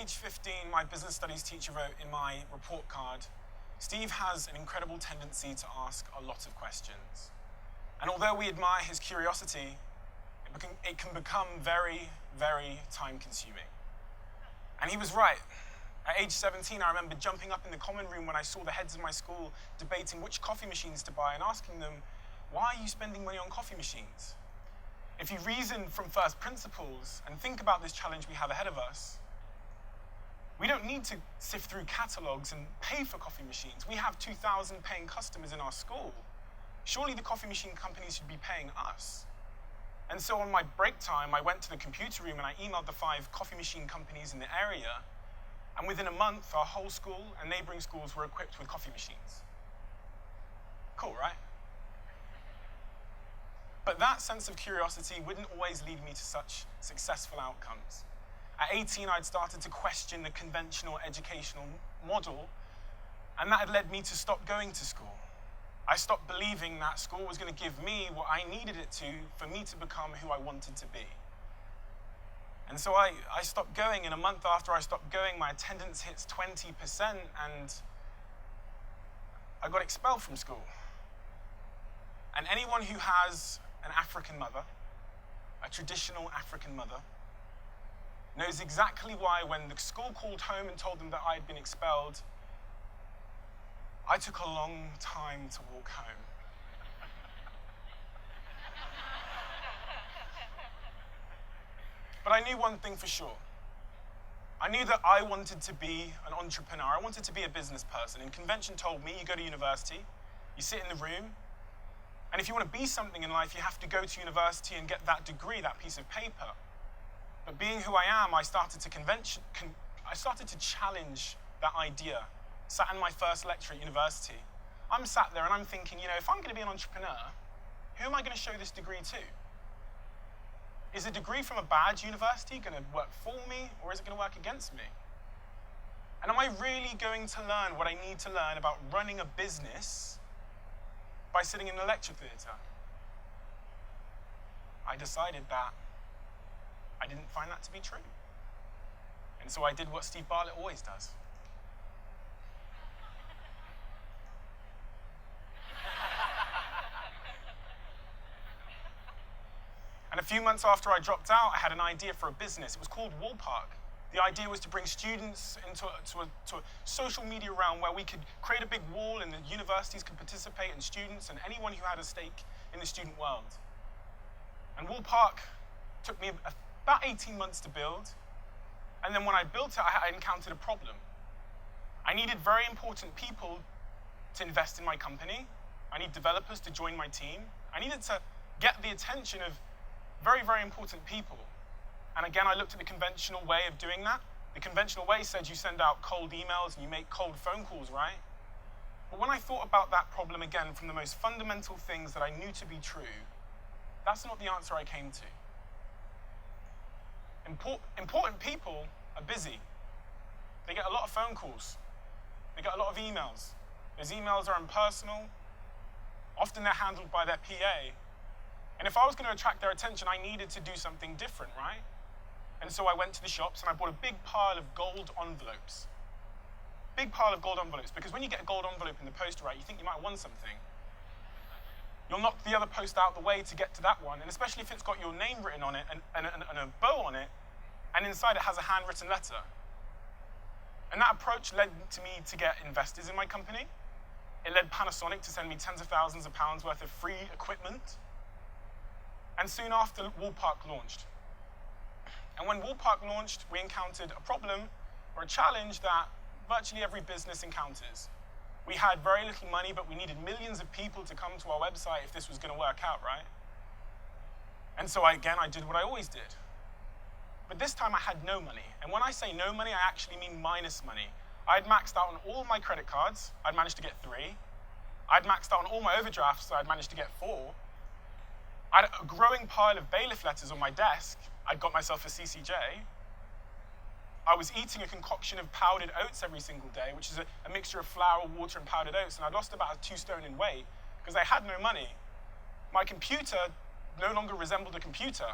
age 15, my business studies teacher wrote in my report card, Steve has an incredible tendency to ask a lot of questions. And although we admire his curiosity, it can become very, very time-consuming. And he was right. At age 17, I remember jumping up in the common room when I saw the heads of my school debating which coffee machines to buy and asking them, why are you spending money on coffee machines? If you reason from first principles and think about this challenge we have ahead of us, we don't need to sift through catalogs and pay for coffee machines. We have 2,000 paying customers in our school. Surely the coffee machine companies should be paying us. And so on my break time, I went to the computer room and I emailed the 5 coffee machine companies in the area. And within a month, our whole school and neighboring schools were equipped with coffee machines. Cool, right? But that sense of curiosity wouldn't always lead me to such successful outcomes. At 18, I'd started to question the conventional educational model, and that had led me to stop going to school. I stopped believing that school was going to give me what I needed it to for me to become who I wanted to be. And so I stopped going, and a month after I stopped going, my attendance hits 20%, and I got expelled from school. And anyone who has an African mother, a traditional African mother, knows exactly why when the school called home and told them that I had been expelled, I took a long time to walk home. But I knew one thing for sure. I knew that I wanted to be an entrepreneur. I wanted to be a business person. And convention told me, you go to university, you sit in the room, and if you want to be something in life, you have to go to university and get that degree, that piece of paper. But being who I am, I started to challenge that idea. Sat in my first lecture at university. I'm sat there and I'm thinking, if I'm going to be an entrepreneur, who am I going to show this degree to? Is a degree from a badge university going to work for me, or is it going to work against me? And am I really going to learn what I need to learn about running a business by sitting in a lecture theatre? I decided that I didn't find that to be true. And so I did what Steve Bartlett always does. And a few months after I dropped out, I had an idea for a business. It was called Wallpark. The idea was to bring students into a social media realm where we could create a big wall and the universities could participate, and students and anyone who had a stake in the student world. And Wallpark took me about 18 months to build. And then when I built it, I encountered a problem. I needed very important people to invest in my company. I need developers to join my team. I needed to get the attention of very, very important people. And again, I looked at the conventional way of doing that. The conventional way said you send out cold emails and you make cold phone calls, right? But when I thought about that problem again from the most fundamental things that I knew to be true, that's not the answer I came to. Important people are busy. They get a lot of phone calls. They get a lot of emails. Those emails are impersonal. Often they're handled by their PA. And if I was going to attract their attention, I needed to do something different, right? And so I went to the shops and I bought a big pile of gold envelopes. Big pile of gold envelopes, because when you get a gold envelope in the post, right, you think you might want something. You'll knock the other post out the way to get to that one, and especially if it's got your name written on it and a bow on it, and inside it has a handwritten letter. And that approach led to me to get investors in my company. It led Panasonic to send me tens of thousands of pounds worth of free equipment. And soon after, Wallpark launched. And when Wallpark launched, we encountered a problem or a challenge that virtually every business encounters. We had very little money, but we needed millions of people to come to our website if this was going to work out, right? And so I did what I always did. But this time I had no money. And when I say no money, I actually mean minus money. I'd maxed out on all my credit cards. I'd managed to get 3. I'd maxed out on all my overdrafts, so I'd managed to get 4. I had a growing pile of bailiff letters on my desk. I'd got myself a CCJ. I was eating a concoction of powdered oats every single day, which is a mixture of flour, water, and powdered oats, and I'd lost about 2 stone in weight because I had no money. My computer no longer resembled a computer.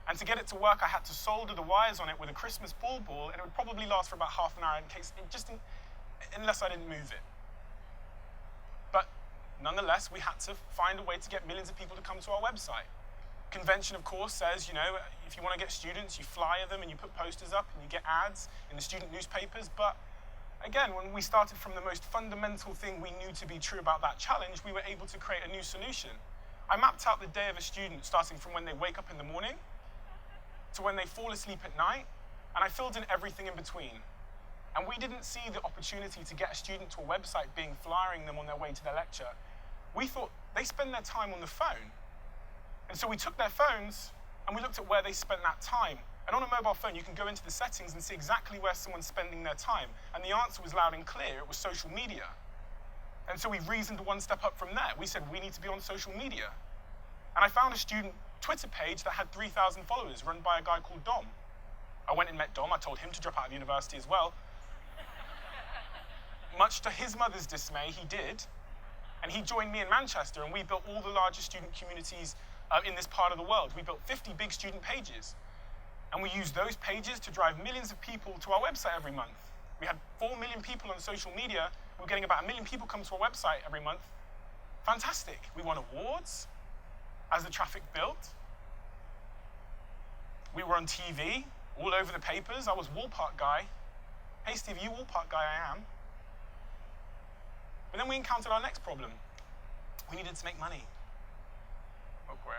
And to get it to work, I had to solder the wires on it with a Christmas ball, and it would probably last for about half an hour unless I didn't move it. But nonetheless, we had to find a way to get millions of people to come to our website. Convention, of course, says, if you want to get students, you flyer them and you put posters up and you get ads in the student newspapers. But again, when we started from the most fundamental thing we knew to be true about that challenge, we were able to create a new solution. I mapped out the day of a student starting from when they wake up in the morning to when they fall asleep at night, and I filled in everything in between. And we didn't see the opportunity to get a student to a website flying them on their way to their lecture. We thought they spend their time on the phone. And so we took their phones and we looked at where they spent that time. And on a mobile phone, you can go into the settings and see exactly where someone's spending their time. And the answer was loud and clear. It was social media. And so we reasoned one step up from there. We said, we need to be on social media. And I found a student Twitter page that had 3,000 followers run by a guy called Dom. I went and met Dom. I told him to drop out of university as well. Much to his mother's dismay, he did. And he joined me in Manchester, and we built all the largest student communities in this part of the world. We built 50 big student pages. And we used those pages to drive millions of people to our website every month. We had 4 million people on social media. We were getting about 1 million people come to our website every month. Fantastic. We won awards as the traffic built. We were on TV, all over the papers. I was Wallpark guy. Hey, Steve, you Wallpark guy? I am. But then we encountered our next problem. We needed to make money. Awkward.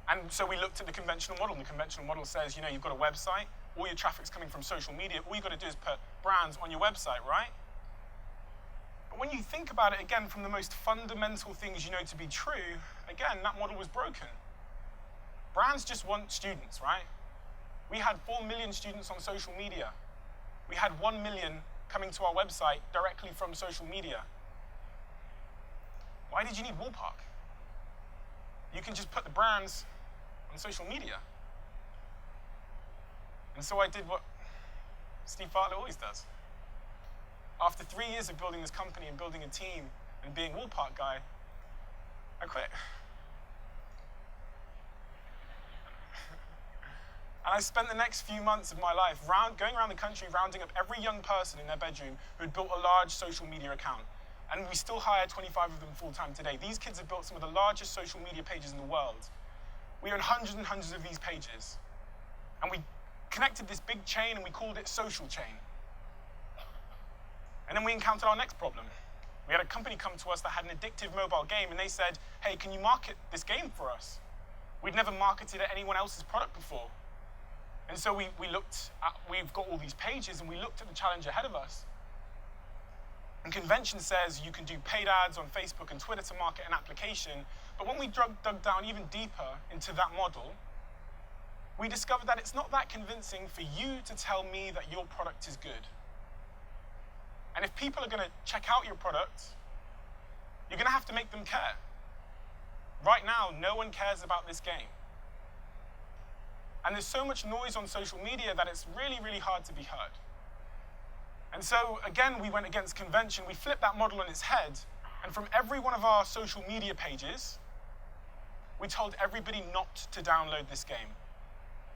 And so we looked at the conventional model. And the conventional model says, you've got a website, all your traffic's coming from social media, all you've got to do is put brands on your website, right? But when you think about it, again, from the most fundamental things you know to be true, again, that model was broken. Brands just want students, right? We had 4 million students on social media. We had 1 million coming to our website directly from social media. Why did you need Wallpark? You can just put the brands on social media. And so I did what Steve Bartlett always does. After 3 years of building this company and building a team and being Wallpark guy, I quit. And I spent the next few months of my life going around the country, rounding up every young person in their bedroom who had built a large social media account. And we still hire 25 of them full-time today. These kids have built some of the largest social media pages in the world. We own hundreds and hundreds of these pages. And we connected this big chain and we called it Social Chain. And then we encountered our next problem. We had a company come to us that had an addictive mobile game, and they said, hey, can you market this game for us? We'd never marketed anyone else's product before. And so we've got all these pages, and we looked at the challenge ahead of us. And convention says you can do paid ads on Facebook and Twitter to market an application, but when we dug down even deeper into that model, we discovered that it's not that convincing for you to tell me that your product is good. And if people are going to check out your product, you're going to have to make them care. Right now, no one cares about this game. And there's so much noise on social media that it's really, really hard to be heard. And so, again, we went against convention. We flipped that model on its head. And from every one of our social media pages, we told everybody not to download this game.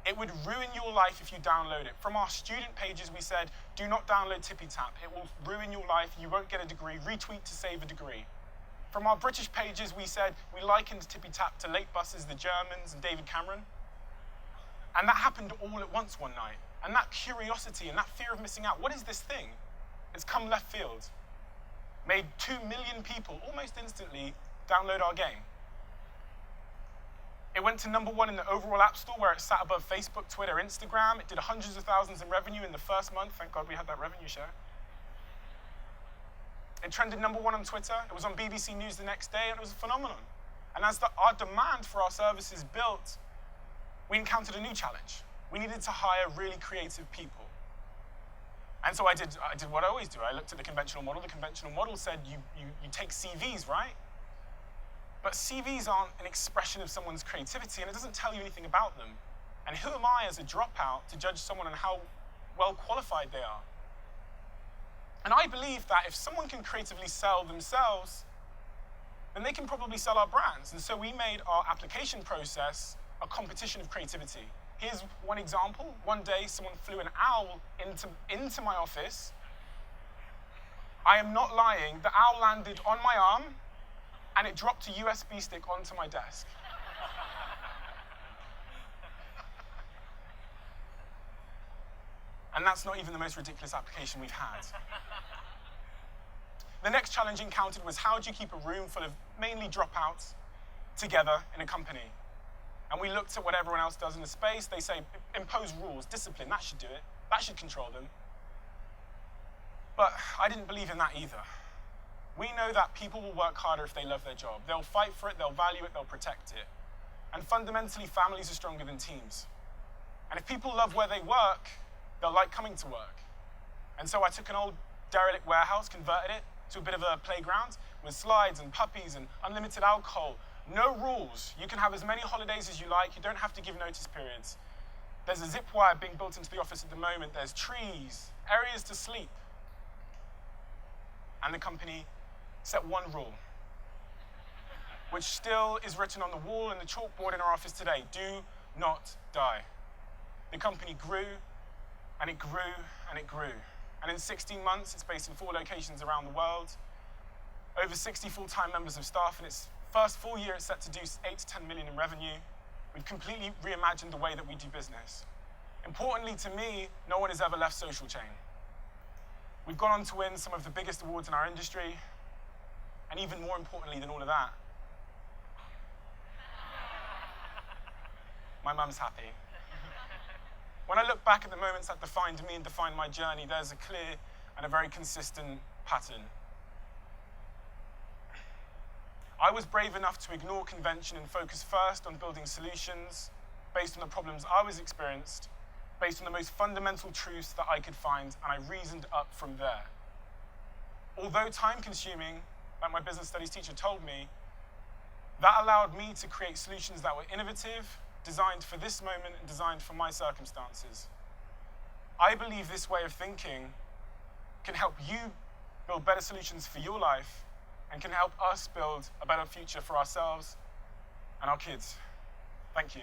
It would ruin your life if you download it. From our student pages, we said, do not download Tippy Tap. It will ruin your life. You won't get a degree. Retweet to save a degree. From our British pages, we said, we likened Tippy Tap to late buses, the Germans, and David Cameron. And that happened all at once one night. And that curiosity and that fear of missing out, what is this thing? It's come left field. Made 2 million people almost instantly download our game. It went to #1 in the overall App Store, where it sat above Facebook, Twitter, Instagram. It did hundreds of thousands in revenue in the first month. Thank God we had that revenue share. It trended #1 on Twitter. It was on BBC News the next day, and it was a phenomenon. And as our demand for our services built, we encountered a new challenge. We needed to hire really creative people. And so I did what I always do. I looked at the conventional model. The conventional model said you take CVs, right? But CVs aren't an expression of someone's creativity, and it doesn't tell you anything about them. And who am I as a dropout to judge someone on how well qualified they are? And I believe that if someone can creatively sell themselves, then they can probably sell our brands. And so we made our application process a competition of creativity. Here's one example. One day, someone flew an owl into my office. I am not lying. The owl landed on my arm, and it dropped a USB stick onto my desk. And that's not even the most ridiculous application we've had. The next challenge encountered was, how do you keep a room full of mainly dropouts together in a company? And we looked at what everyone else does in the space. They say, impose rules, discipline, that should do it. That should control them. But I didn't believe in that either. We know that people will work harder if they love their job. They'll fight for it, they'll value it, they'll protect it. And fundamentally, families are stronger than teams. And if people love where they work, they'll like coming to work. And so I took an old derelict warehouse, converted it to a bit of a playground with slides and puppies and unlimited alcohol. No rules. You can have as many holidays as you like. You don't have to give notice periods. There's a zip wire being built into the office at the moment. There's trees, areas to sleep. And the company set one rule, which still is written on the wall and the chalkboard in our office today: do not die. The company grew, and it grew, and it grew. And in 16 months, it's based in 4 locations around the world, over 60 full-time members of staff. In its first full year, it's set to do 8 to 10 million in revenue. We've completely reimagined the way that we do business. Importantly to me, no one has ever left Social Chain. We've gone on to win some of the biggest awards in our industry, and even more importantly than all of that, my mum's happy. When I look back at the moments that defined me and defined my journey, there's a clear and a very consistent pattern. I was brave enough to ignore convention and focus first on building solutions based on the problems I was experienced, based on the most fundamental truths that I could find, and I reasoned up from there. Although time-consuming, like my business studies teacher told me, that allowed me to create solutions that were innovative, designed for this moment, and designed for my circumstances. I believe this way of thinking can help you build better solutions for your life and can help us build a better future for ourselves and our kids. Thank you.